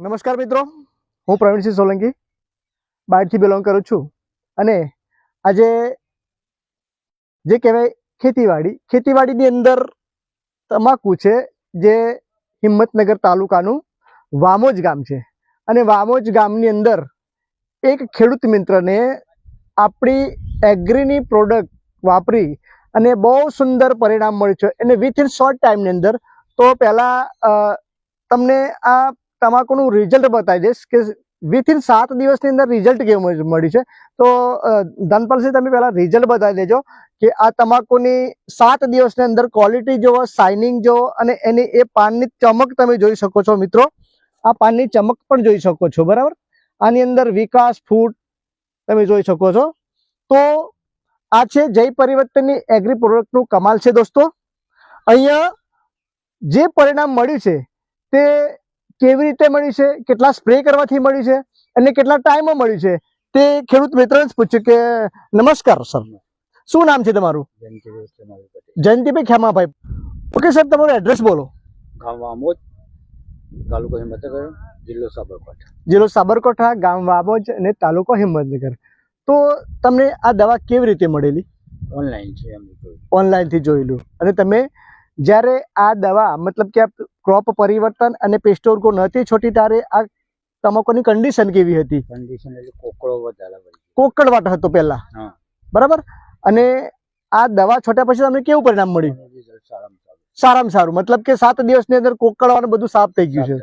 નમસ્કાર મિત્રો, હું પ્રવીણસિંહ સોલંકી બાયડથી બિલોંગ કરું છું અને આજે જે કહેવાય ખેતીવાડીની અંદર તમાકુ છે જે હિંમતનગર તાલુકાનું વામોજ ગામ છે અને વામોજ ગામની અંદર એક ખેડૂત મિત્રને આપણી એગ્રીની પ્રોડક્ટ વાપરી અને બહુ સુંદર પરિણામ મળ્યું છે અને વિથિન શોર્ટ ટાઈમની અંદર. તો પહેલાં તમને આ તમાકુનું રિઝલ્ટ બતાવી દઈશ કે વિથિન 7 દિવસની અંદર રિઝલ્ટ કેવું મળ્યું છે. તો ધનપાલસિંહ, તમે પહેલાં રિઝલ્ટ બતાવી દેજો કે આ તમાકુની 7 દિવસની અંદર ક્વોલિટી જુઓ, શાઇનિંગ જુઓ અને એની એ પાનની ચમક તમે જોઈ શકો છો મિત્રો. આ પાનની ચમક પણ જોઈ શકો છો, બરાબર. આની અંદર વિકાસ ફૂટ તમે જોઈ શકો છો. તો આ છે જય પરિવર્તનની એગ્રી પ્રોડક્ટનું કમાલ છે દોસ્તો. અહીંયા જે પરિણામ મળ્યું છે તે કેવી રીતે મળ્યું છે, કેટલા સ્પ્રે કરવાથી મળ્યું છે અને કેટલા ટાઈમમાં મળ્યું છે તે ખેડૂત મિત્રને જ પૂછ્યું. કે નમસ્કાર સર, શું નામ છે તમારું? જયંતિભાઈ ખેમાભાઈ. ઓકે સાહેબ, તમારું એડ્રેસ બોલો. ગામ વામોજ, તાલુકો હિંમતનગર, જિલ્લો સાબરકાંઠા. જિલ્લો સાબરકાંઠા, ગામ વામોજ અને તાલુકો હિંમતનગર. તો તમને આ દવા કેવી રીતે મળેલી? ઓનલાઈન છે એમ જોયું. ઓનલાઈનથી જોયેલું. અને તમે જ્યારે આ દવા મતલબ કે ક્રોપ પરિવર્તન અને પેસ્ટોર્ગો નહોતી છોટી ત્યારે આ તમાકુની કન્ડિશન કેવી હતી? કન્ડિશન એટલે કોકળો વધારે પડી. કોકળવાટ હતો પહેલા, હા બરાબર. અને આ દવા છોટ્યા પછી તમને કેવું પરિણામ મળ્યું? રિઝલ્ટ સારામાં સારામાં સારું, મતલબ કે 7 દિવસની અંદર કોકળવાનું બધું સાફ થઈ ગયું છે.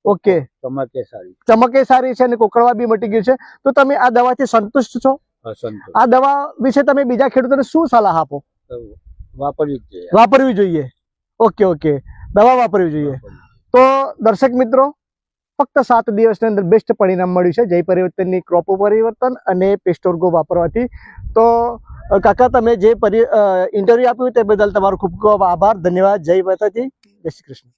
ઓકે, ચમકે સારી. ચમકે સારી છે અને કોકળવા બી મટી ગયું છે. તો તમે આ દવાથી સંતુષ્ટ છો? અસંતોષ. આ દવા વિશે તમે બીજા ખેડૂતોને શું સલાહ આપો? વાપરવી જ જોઈએ. વાપરવી જોઈએ. ઓકે ઓકે, દવા વાપરવી જોઈએ. તો દર્શક મિત્રો, ફક્ત 7 દિવસની અંદર બેસ્ટ પરિણામ મળ્યું છે જય પરિવર્તનની ક્રોપ પરિવર્તન અને પેસ્ટોર્ગો વાપરવાથી. તો કાકા, તમે જે ઇન્ટરવ્યુ આપ્યું તે બદલ તમારો ખૂબ ખૂબ આભાર, ધન્યવાદ. જય માતાજી, જય શ્રી કૃષ્ણ.